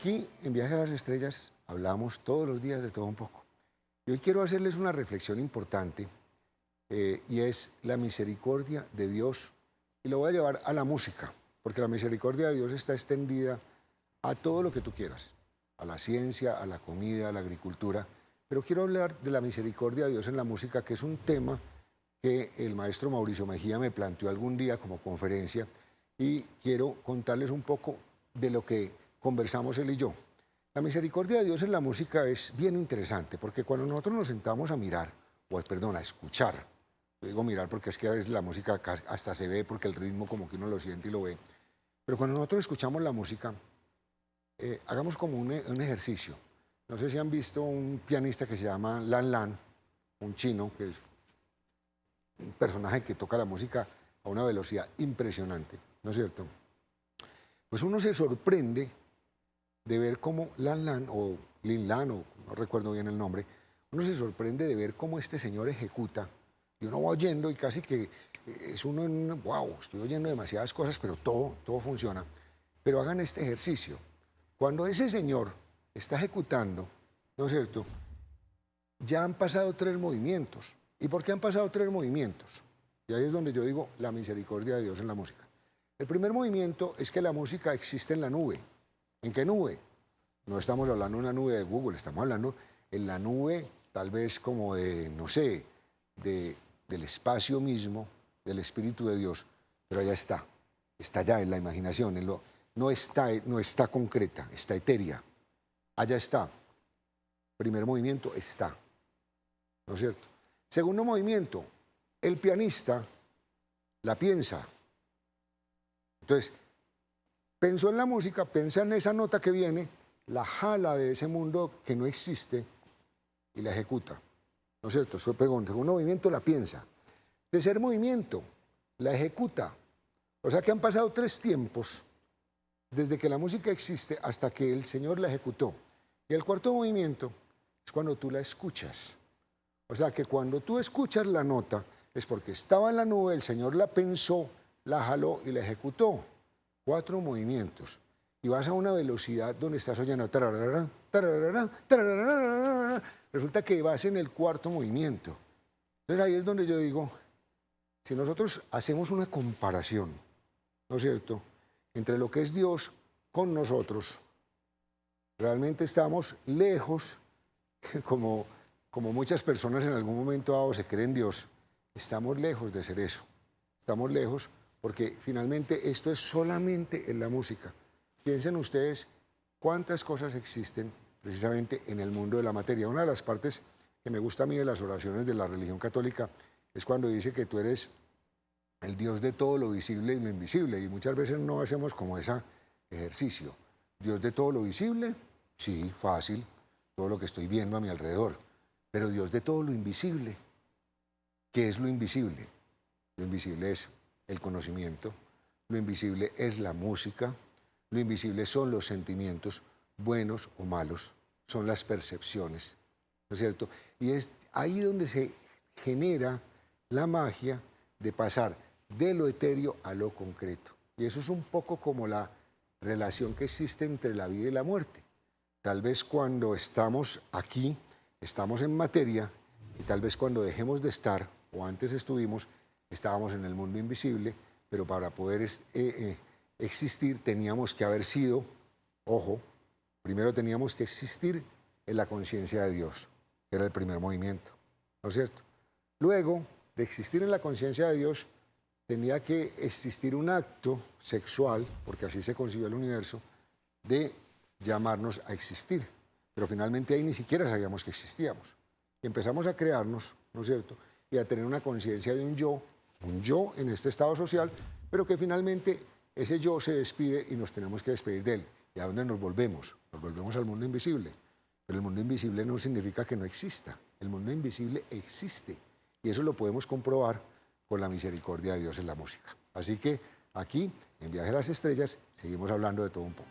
Aquí, en Viaje a las Estrellas, hablamos todos los días de todo un poco. Y hoy quiero hacerles una reflexión importante, y es la misericordia de Dios. Y lo voy a llevar a la música, porque la misericordia de Dios está extendida a todo lo que tú quieras, a la ciencia, a la comida, a la agricultura. Pero quiero hablar de la misericordia de Dios en la música, que es un tema que el maestro Mauricio Mejía me planteó algún día como conferencia, y quiero contarles un poco de lo que conversamos él y yo. La misericordia de Dios en la música es bien interesante, porque cuando nosotros nos sentamos a mirar, a escuchar, yo digo mirar porque es que a veces la música hasta se ve, porque el ritmo como que uno lo siente y lo ve, pero cuando nosotros escuchamos la música, hagamos como un ejercicio. No sé si han visto un pianista que se llama Lan Lan, un chino, que es un personaje que toca la música a una velocidad impresionante, ¿no es cierto? Pues uno se sorprende de ver cómo Lan Lan, o Lin Lan, o no recuerdo bien el nombre, uno se sorprende de ver cómo este señor ejecuta, y uno va oyendo y casi que es uno en, wow, estoy oyendo demasiadas cosas, pero todo funciona. Pero hagan este ejercicio. Cuando ese señor está ejecutando, ¿no es cierto?, ya han pasado 3 movimientos. ¿Y por qué han pasado 3 movimientos? Y ahí es donde yo digo la misericordia de Dios en la música. El primer movimiento es que la música existe en la nube. ¿En qué nube? No estamos hablando de una nube de Google, estamos hablando en la nube tal vez como de, no sé, del espacio mismo, del Espíritu de Dios. Pero allá está allá en la imaginación, no está concreta, está etérea. Allá está. Primer movimiento, está. ¿No es cierto? Segundo movimiento, el pianista la piensa. Entonces, pensó en la música, piensa en esa nota que viene, la jala de ese mundo que no existe y la ejecuta. ¿No es cierto? Eso pegó. Segundo movimiento, la piensa. Tercer movimiento, la ejecuta. O sea que han pasado 3 tiempos desde que la música existe hasta que el Señor la ejecutó. Y el cuarto movimiento es cuando tú la escuchas. O sea que cuando tú escuchas la nota es porque estaba en la nube, el Señor la pensó, la jaló y la ejecutó. 4 movimientos. Y vas a una velocidad donde estás oyendo tararara, tararara, tararara. Resulta que vas en el 4.º movimiento. Entonces ahí es donde yo digo, si nosotros hacemos una comparación, ¿no es cierto?, entre lo que es Dios con nosotros, realmente estamos lejos, como muchas personas en algún momento dado se creen Dios, estamos lejos de ser eso. Estamos lejos porque finalmente esto es solamente en la música. Piensen ustedes cuántas cosas existen precisamente en el mundo de la materia. Una de las partes que me gusta a mí de las oraciones de la religión católica es cuando dice que tú eres el Dios de todo lo visible y lo invisible, y muchas veces no hacemos como ese ejercicio. Dios de todo lo visible, sí, fácil, todo lo que estoy viendo a mi alrededor, pero Dios de todo lo invisible. ¿Qué es lo invisible? Lo invisible es el conocimiento, lo invisible es la música, lo invisible son los sentimientos, buenos o malos, son las percepciones, ¿no es cierto? Y es ahí donde se genera la magia de pasar de lo etéreo a lo concreto. Y eso es un poco como la relación que existe entre la vida y la muerte. Tal vez cuando estamos aquí, estamos en materia, y tal vez cuando dejemos de estar, o antes estuvimos, estábamos en el mundo invisible, pero para poder existir teníamos que haber sido, ojo, primero teníamos que existir en la conciencia de Dios, que era el primer movimiento, ¿no es cierto? Luego de existir en la conciencia de Dios, tenía que existir un acto sexual, porque así se concibió el universo, de llamarnos a existir. Pero finalmente ahí ni siquiera sabíamos que existíamos. Y empezamos a crearnos, ¿no es cierto?, y a tener una conciencia de un yo en este estado social, pero que finalmente ese yo se despide y nos tenemos que despedir de él. ¿Y a dónde nos volvemos? Nos volvemos al mundo invisible. Pero el mundo invisible no significa que no exista. El mundo invisible existe. Y eso lo podemos comprobar con la misericordia de Dios en la música. Así que aquí, en Viaje a las Estrellas, seguimos hablando de todo un poco.